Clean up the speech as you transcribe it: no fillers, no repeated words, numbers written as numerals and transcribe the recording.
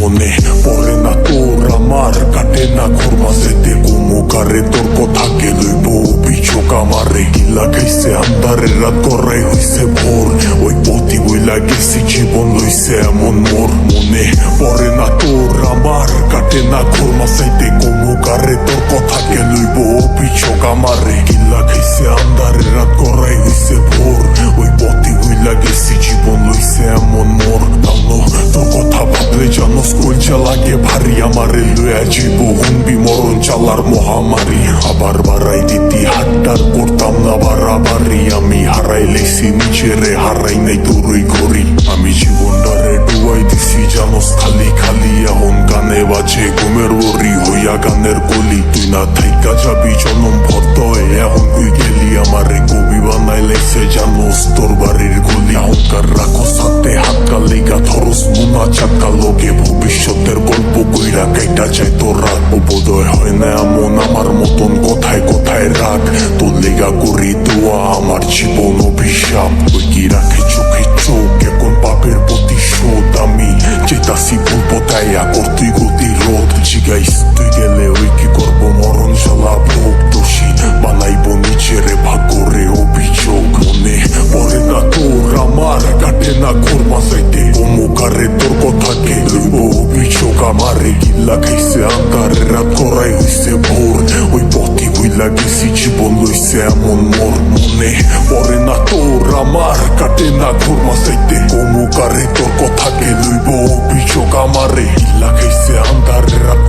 মনে পড়ে না তোর আমার, কাটে না ঘর মাঝেতে কুমুকারে তোর কথাকে লইব অভিযোগ আমারে। গিলা খাইছে আন্ধারের রাত গড়াই হইছে ভোর, ওই পথি বইলা গেছি জীবন লইছে এমন মোর। মনে পড়ে না তোর আমার, কাটে না ঘর মাঝাইতে কুমুকারে তোর কথাকে লইব অভিযোগ আমারে। গিলা খাইছে আন্ধারের রাত গড়াই হইছে ভোর, ওই পথি বইলা গেছি জীবন লইছে এমন মোর। তোর কথা ভাবলে জানোস কইচা লাগে ভারী, আমারে লইয়া জীব হুনবি মরণ চালার মহামারী। আবার বাড়াই দিতি হাট্টার করতাম না বাড়াবাড়ি, আমি হারাই লেছি নিজেরে, হারাই নাই তোরই ঘড়ি। আমি জীবনটারে ডুবাই দিছি জানোস খালি খালি, এখন গানে বাজে ঘুমের ওরি হইয়া গানের কলি। তুই না থাইকা যাবি জনম ভর্তয়, এখন তুই গেলি আমারে কবি বানাই লাইছে জানোস তোর বাড়ির গলি। অহংকার রাখোস হাতে হাত কালিগা ধরস মুনা চাকা লোকে, ভবিষ্যতের গল্প কইরা কাইটা যায় তোর রাত। বোধয় হয় না এমন আমার মতন কথায় কথায় রাগ, তোর লেগা করি দোয়া আমার জীবন অভিশাপ। ওই কি রাখে চোখে চোখ এখন পাপের প্রতিশোধ, আমি চেতাসি ভুল পথাইয়া করতুই গতিরোধ। জিগাইস তুই গেলে ওই কি করবো মরণ জ্বালা ভোগ, দোষী বানাইব নিজেরে ভাগ্যরে অভিযোগ। মনে পড়ে না তোর আমার, কাটে না ঘোর মাঝাইতে কুমুকারে তোর কথাকে লইব অভিযোগ আমারে। গিল্লা খাইছে আন্ধারের রাত গড়াই হইছে ভোর, ওই পথি বইলা গেছি জীবন লইছে এমন মোর। মনে পড়ে না তোর আমার, কাটে না ঘোর মাঝাইতে কুমুকারে তোর কথাকে লইব অভিযোগ আমারে। গিল্লা খাইছে আন্ধারের রাত